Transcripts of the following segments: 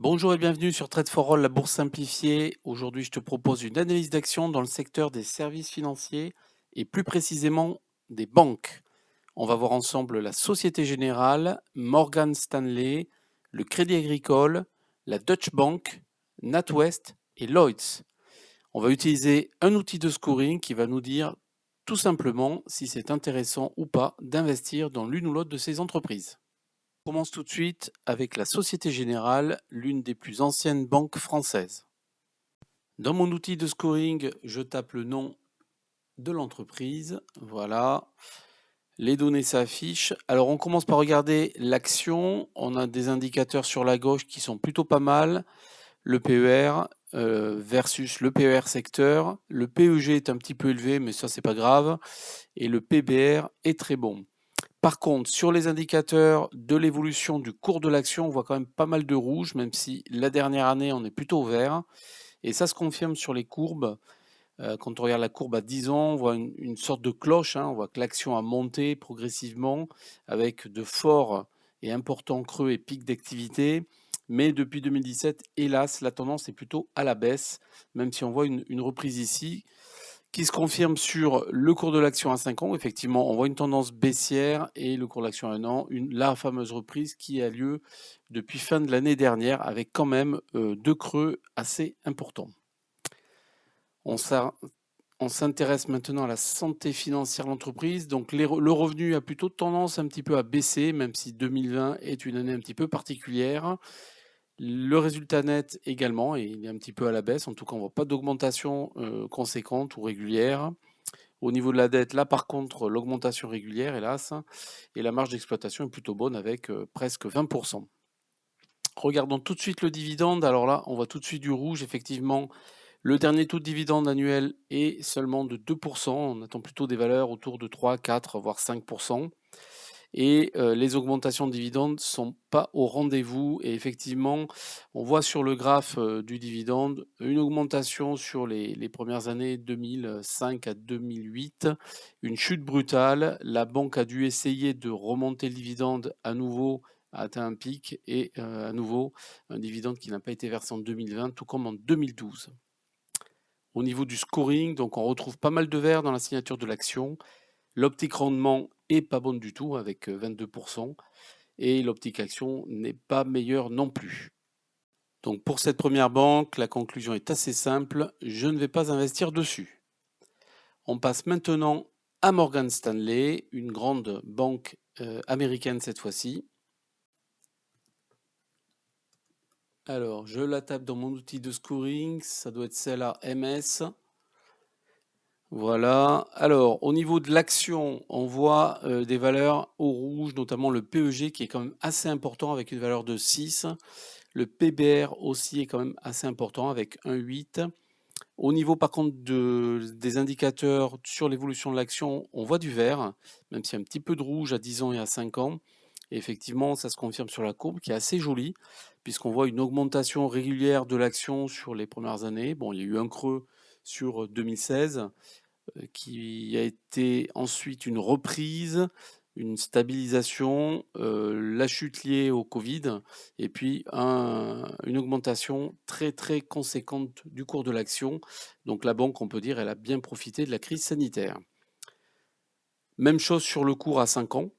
Bonjour et bienvenue sur Trade for All, la bourse simplifiée. Aujourd'hui, je te propose une analyse d'action dans le secteur des services financiers et plus précisément des banques. On va voir ensemble la Société Générale, Morgan Stanley, le Crédit Agricole, la Deutsche Bank, NatWest et Lloyds. On va utiliser un outil de scoring qui va nous dire tout simplement si c'est intéressant ou pas d'investir dans l'une ou l'autre de ces entreprises. On commence tout de suite avec la Société Générale, l'une des plus anciennes banques françaises. Dans mon outil de scoring, je tape le nom de l'entreprise. Voilà. Les données s'affichent. Alors on commence par regarder l'action. On a des indicateurs sur la gauche qui sont plutôt pas mal. Le PER versus le PER secteur. Le PEG est un petit peu élevé, mais ça c'est pas grave. Et le PBR est très bon. Par contre, sur les indicateurs de l'évolution du cours de l'action, on voit quand même pas mal de rouge, même si la dernière année, on est plutôt au vert. Et ça se confirme sur les courbes. Quand on regarde la courbe à 10 ans, on voit une sorte de cloche. On voit que l'action a monté progressivement avec de forts et importants creux et pics d'activité. Mais depuis 2017, hélas, la tendance est plutôt à la baisse, même si on voit une reprise ici qui se confirme sur le cours de l'action à 5 ans. Effectivement, on voit une tendance baissière et le cours de l'action à 1 an, la fameuse reprise qui a lieu depuis fin de l'année dernière avec quand même deux creux assez importants. On s'intéresse maintenant à la santé financière de l'entreprise. Donc le revenu a plutôt tendance un petit peu à baisser, même si 2020 est une année un petit peu particulière. Le résultat net également, et il est un petit peu à la baisse. En tout cas, on ne voit pas d'augmentation conséquente ou régulière. Au niveau de la dette, là par contre, l'augmentation régulière, hélas, et la marge d'exploitation est plutôt bonne avec presque 20%. Regardons tout de suite le dividende. Alors là, on voit tout de suite du rouge. Effectivement, le dernier taux de dividende annuel est seulement de 2%. On attend plutôt des valeurs autour de 3, 4, voire 5%. Et les augmentations de dividendes ne sont pas au rendez-vous. Et effectivement, on voit sur le graphe du dividende une augmentation sur les premières années 2005 à 2008, une chute brutale. La banque a dû essayer de remonter le dividende à nouveau, a atteint un pic et à nouveau un dividende qui n'a pas été versé en 2020, tout comme en 2012. Au niveau du scoring, donc on retrouve pas mal de vert dans la signature de l'action. L'optique rendement est pas bonne du tout avec 22% et l'optique action n'est pas meilleure non plus. Donc pour cette première banque, la conclusion est assez simple, je ne vais pas investir dessus. On passe maintenant à Morgan Stanley, une grande banque américaine cette fois-ci. Alors je la tape dans mon outil de scoring, ça doit être celle-là MS. Voilà. Alors, au niveau de l'action, on voit des valeurs au rouge, notamment le PEG qui est quand même assez important avec une valeur de 6. Le PBR aussi est quand même assez important avec 1,8. Au niveau par contre des indicateurs sur l'évolution de l'action, on voit du vert, même s'il y a un petit peu de rouge à 10 ans et à 5 ans. Et effectivement, ça se confirme sur la courbe qui est assez jolie, puisqu'on voit une augmentation régulière de l'action sur les premières années. Bon, il y a eu un creux sur 2016 qui a été ensuite une reprise, une stabilisation, la chute liée au Covid et puis une augmentation très, très conséquente du cours de l'action. Donc la banque, on peut dire, elle a bien profité de la crise sanitaire. Même chose sur le cours à 5 ans.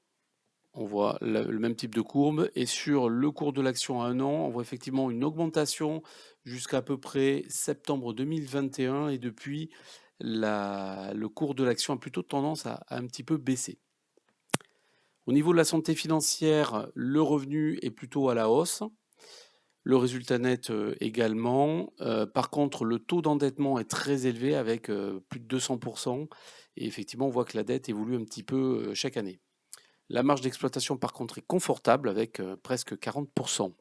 On voit le même type de courbe. Et sur le cours de l'action à 1 an, on voit effectivement une augmentation jusqu'à peu près septembre 2021. Et depuis, le cours de l'action a plutôt tendance à un petit peu baisser. Au niveau de la santé financière, le revenu est plutôt à la hausse. Le résultat net également. Par contre, le taux d'endettement est très élevé avec plus de 200%. Et effectivement, on voit que la dette évolue un petit peu chaque année. La marge d'exploitation, par contre, est confortable avec presque 40%.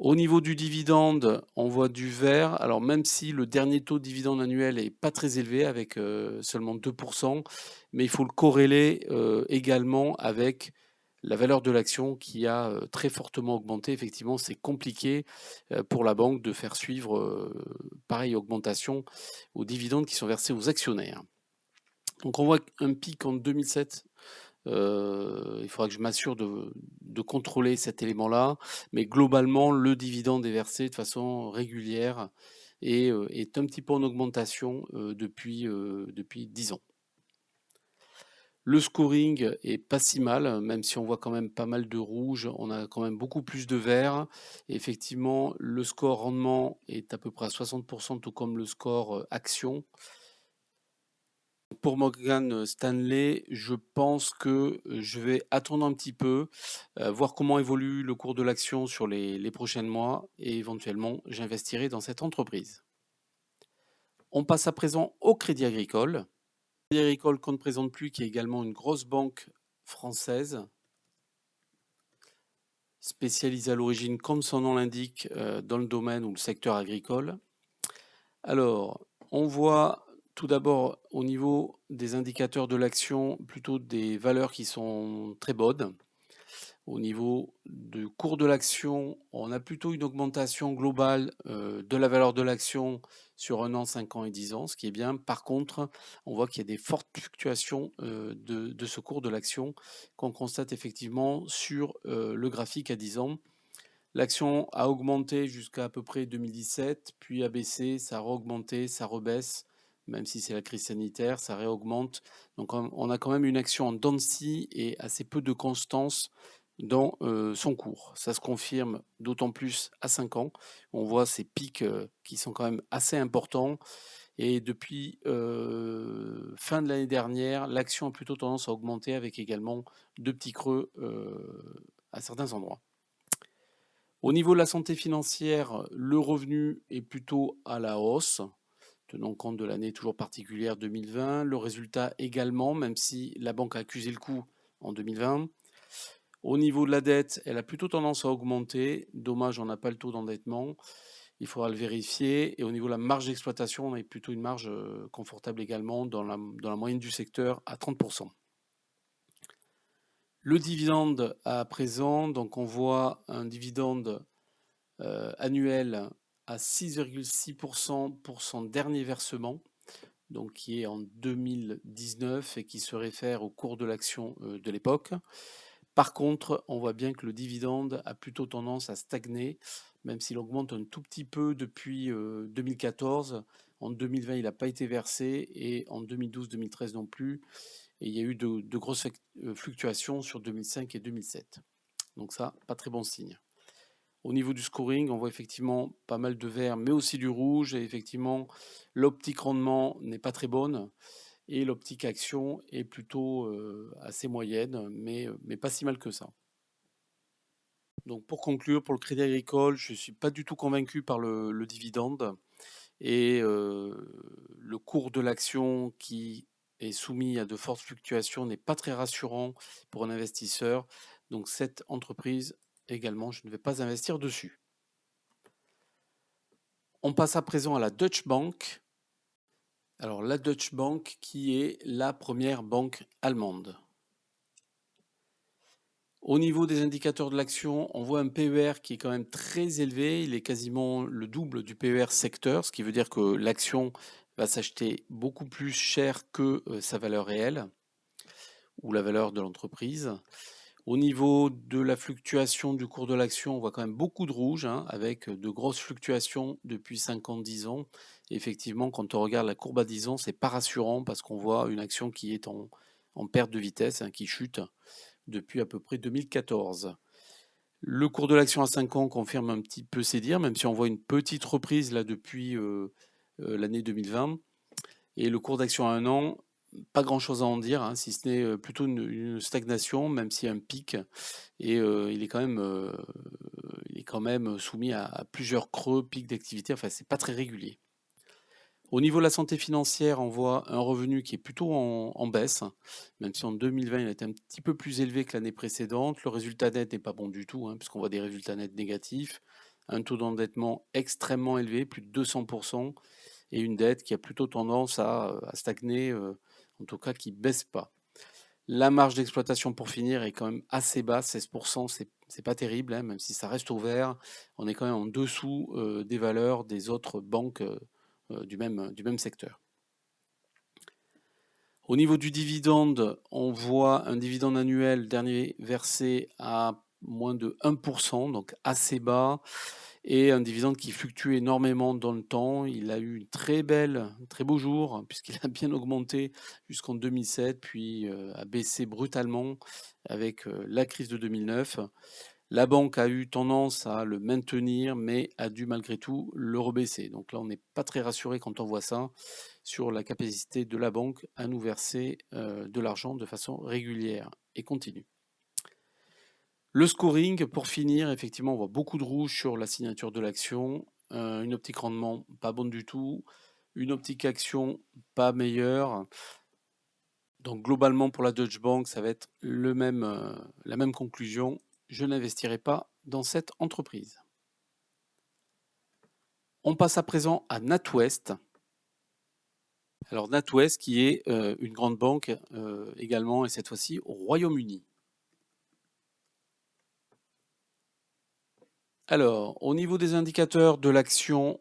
Au niveau du dividende, on voit du vert. Alors même si le dernier taux de dividende annuel n'est pas très élevé avec seulement 2%, mais il faut le corréler également avec la valeur de l'action qui a très fortement augmenté. Effectivement, c'est compliqué pour la banque de faire suivre pareille augmentation aux dividendes qui sont versés aux actionnaires. Donc on voit un pic en 2007 Il faudra que je m'assure de contrôler cet élément-là, mais globalement, le dividende est versé de façon régulière et est un petit peu en augmentation depuis 10 ans. Le scoring est pas si mal, même si on voit quand même pas mal de rouge, on a quand même beaucoup plus de vert. Et effectivement, le score rendement est à peu près à 60%, tout comme le score action. Pour Morgan Stanley, je pense que je vais attendre un petit peu, voir comment évolue le cours de l'action sur les prochains mois et éventuellement j'investirai dans cette entreprise. On passe à présent au Crédit Agricole. Crédit Agricole qu'on ne présente plus, qui est également une grosse banque française, spécialisée à l'origine, comme son nom l'indique, dans le domaine ou le secteur agricole. Alors, on voit tout d'abord au niveau des indicateurs de l'action plutôt des valeurs qui sont très bonnes. Au niveau du cours de l'action, on a plutôt une augmentation globale de la valeur de l'action sur 1 an, 5 ans et 10 ans, ce qui est bien. Par contre, on voit qu'il y a des fortes fluctuations de ce cours de l'action qu'on constate effectivement sur le graphique à 10 ans. L'action a augmenté jusqu'à peu près 2017, puis a baissé, ça a re-augmenté, ça rebaisse, même si c'est la crise sanitaire, ça réaugmente. Donc on a quand même une action en dents de scie et assez peu de constance dans son cours. Ça se confirme d'autant plus à 5 ans. On voit ces pics qui sont quand même assez importants. Et depuis fin de l'année dernière, l'action a plutôt tendance à augmenter avec également de petits creux à certains endroits. Au niveau de la santé financière, le revenu est plutôt à la hausse, tenant compte de l'année toujours particulière 2020. Le résultat également, même si la banque a accusé le coup en 2020. Au niveau de la dette, elle a plutôt tendance à augmenter. Dommage, on n'a pas le taux d'endettement. Il faudra le vérifier. Et au niveau de la marge d'exploitation, on a plutôt une marge confortable également dans la moyenne du secteur à 30%. Le dividende à présent, donc on voit un dividende annuel à 6,6% pour son dernier versement, donc qui est en 2019 et qui se réfère au cours de l'action de l'époque. Par contre, on voit bien que le dividende a plutôt tendance à stagner, même s'il augmente un tout petit peu depuis 2014. En 2020, il n'a pas été versé et en 2012-2013 non plus. Et il y a eu de grosses fluctuations sur 2005 et 2007. Donc ça, pas très bon signe. Au niveau du scoring, on voit effectivement pas mal de vert, mais aussi du rouge. Et effectivement, l'optique rendement n'est pas très bonne. Et l'optique action est plutôt assez moyenne, mais pas si mal que ça. Donc pour conclure, pour le Crédit Agricole, je ne suis pas du tout convaincu par le dividende. Et le cours de l'action qui est soumis à de fortes fluctuations n'est pas très rassurant pour un investisseur. Donc cette entreprise également, je ne vais pas investir dessus. On passe à présent à la Deutsche Bank. Alors la Deutsche Bank qui est la première banque allemande. Au niveau des indicateurs de l'action, on voit un PER qui est quand même très élevé. Il est quasiment le double du PER secteur, ce qui veut dire que l'action va s'acheter beaucoup plus cher que sa valeur réelle ou la valeur de l'entreprise. Au niveau de la fluctuation du cours de l'action, on voit quand même beaucoup de rouge, avec de grosses fluctuations depuis 5 ans, 10 ans. Et effectivement, quand on regarde la courbe à 10 ans, c'est pas rassurant parce qu'on voit une action qui est en perte de vitesse, qui chute depuis à peu près 2014. Le cours de l'action à 5 ans confirme un petit peu ses dires, même si on voit une petite reprise là depuis l'année 2020. Et le cours d'action à 1 an, pas grand-chose à en dire, si ce n'est plutôt une stagnation, même s'il y a un pic. Et il est quand même soumis à plusieurs creux, pics d'activité. Enfin, c'est pas très régulier. Au niveau de la santé financière, on voit un revenu qui est plutôt en baisse, même si en 2020 il a été un petit peu plus élevé que l'année précédente. Le résultat net n'est pas bon du tout, puisqu'on voit des résultats nets négatifs, un taux d'endettement extrêmement élevé, plus de 200%, et une dette qui a plutôt tendance à stagner, en tout cas qui ne baisse pas. La marge d'exploitation pour finir est quand même assez basse, 16%, c'est pas terrible, même si ça reste ouvert. On est quand même en dessous des valeurs des autres banques du même secteur. Au niveau du dividende, on voit un dividende annuel dernier versé à moins de 1%, donc assez bas, et un dividende qui fluctue énormément dans le temps. Il a eu un très beau jour, puisqu'il a bien augmenté jusqu'en 2007, puis a baissé brutalement avec la crise de 2009. La banque a eu tendance à le maintenir, mais a dû malgré tout le rebaisser. Donc là, on n'est pas très rassuré quand on voit ça sur la capacité de la banque à nous verser de l'argent de façon régulière et continue. Le scoring, pour finir, effectivement, on voit beaucoup de rouge sur la signature de l'action, une optique rendement pas bonne du tout, une optique action pas meilleure. Donc globalement, pour la Deutsche Bank, ça va être la même conclusion. Je n'investirai pas dans cette entreprise. On passe à présent à NatWest. Alors NatWest qui est une grande banque également, et cette fois-ci au Royaume-Uni. Alors, au niveau des indicateurs de l'action,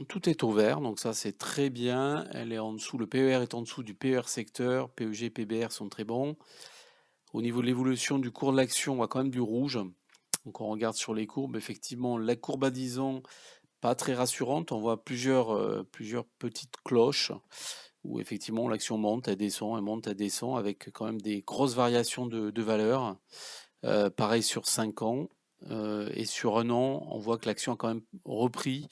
tout est au vert, donc ça c'est très bien. Elle est en dessous, le PER est en dessous du PER secteur, PEG, PBR sont très bons. Au niveau de l'évolution du cours de l'action, on voit quand même du rouge. Donc on regarde sur les courbes, effectivement, la courbe à 10 ans, pas très rassurante. On voit plusieurs petites cloches où effectivement l'action monte, elle descend, elle monte, elle descend, avec quand même des grosses variations de valeur. Pareil sur 5 ans. Et sur un an, on voit que l'action a quand même repris,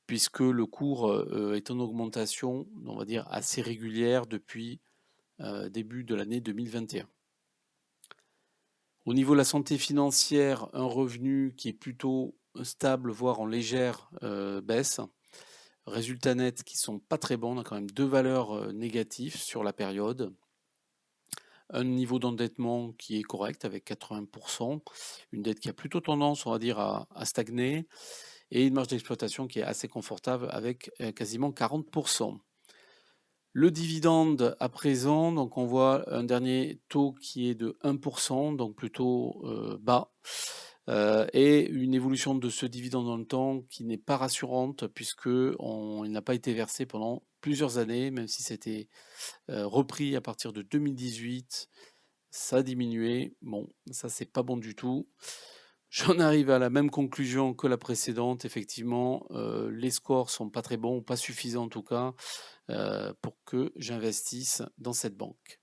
puisque le cours est en augmentation, on va dire, assez régulière depuis début de l'année 2021. Au niveau de la santé financière, un revenu qui est plutôt stable, voire en légère baisse. Résultats nets qui sont pas très bons, on a quand même deux valeurs négatives sur la période. Un niveau d'endettement qui est correct avec 80%, une dette qui a plutôt tendance, on va dire, à stagner, et une marge d'exploitation qui est assez confortable avec quasiment 40%. Le dividende à présent, donc on voit un dernier taux qui est de 1%, donc plutôt bas, et une évolution de ce dividende dans le temps qui n'est pas rassurante puisque il n'a pas été versé pendant plusieurs années, même si c'était repris à partir de 2018, ça a diminué. Bon, ça c'est pas bon du tout. J'en arrive à la même conclusion que la précédente. Effectivement, les scores sont pas très bons, pas suffisants en tout cas, pour que j'investisse dans cette banque.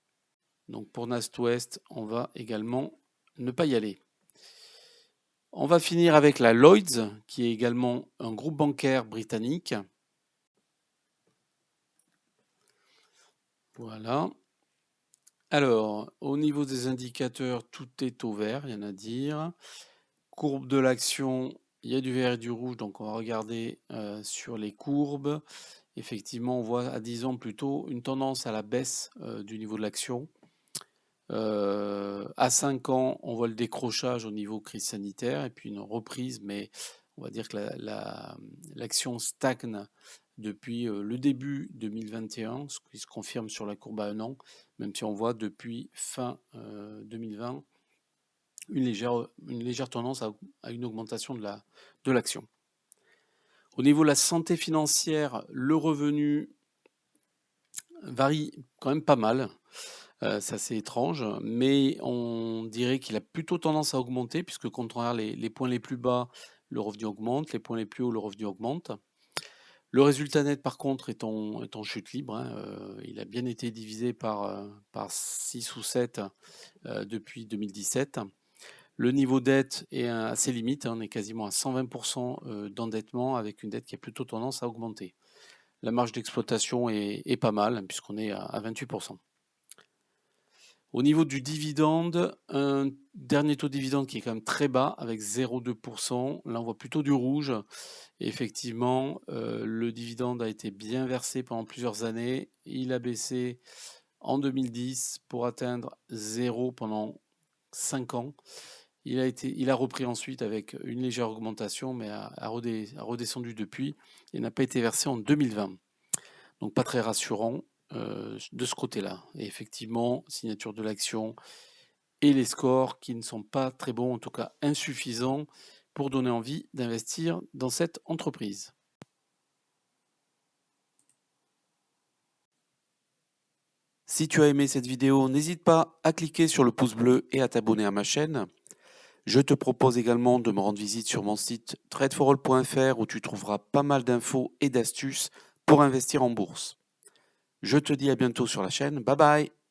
Donc pour NatWest, on va également ne pas y aller. On va finir avec la Lloyds, qui est également un groupe bancaire britannique. Voilà. Alors, au niveau des indicateurs, tout est au vert, rien à dire. Courbe de l'action, il y a du vert et du rouge, donc on va regarder sur les courbes. Effectivement, on voit à 10 ans plutôt une tendance à la baisse du niveau de l'action. À 5 ans, on voit le décrochage au niveau crise sanitaire et puis une reprise, mais on va dire que l'action stagne depuis le début 2021, ce qui se confirme sur la courbe à un an, même si on voit depuis fin 2020 une légère tendance à une augmentation de l'action. Au niveau de la santé financière, le revenu varie quand même pas mal. C'est assez étrange, mais on dirait qu'il a plutôt tendance à augmenter, puisque quand on regarde les points les plus bas, le revenu augmente, les points les plus hauts, le revenu augmente. Le résultat net, par contre, est en chute libre, hein. Il a bien été divisé par 6 ou 7 depuis 2017. Le niveau dette est assez limite, hein. On est quasiment à 120% d'endettement, avec une dette qui a plutôt tendance à augmenter. La marge d'exploitation est pas mal, hein, puisqu'on est à 28%. Au niveau du dividende, un dernier taux de dividende qui est quand même très bas, avec 0,2%. Là, on voit plutôt du rouge. Et effectivement, le dividende a été bien versé pendant plusieurs années. Il a baissé en 2010 pour atteindre 0 pendant 5 ans. Il a repris ensuite avec une légère augmentation, mais a redescendu depuis et n'a pas été versé en 2020. Donc pas très rassurant de ce côté-là. Et effectivement, signature de l'action et les scores qui ne sont pas très bons, en tout cas insuffisants, pour donner envie d'investir dans cette entreprise. Si tu as aimé cette vidéo, n'hésite pas à cliquer sur le pouce bleu et à t'abonner à ma chaîne. Je te propose également de me rendre visite sur mon site tradeforall.fr où tu trouveras pas mal d'infos et d'astuces pour investir en bourse. Je te dis à bientôt sur la chaîne. Bye bye!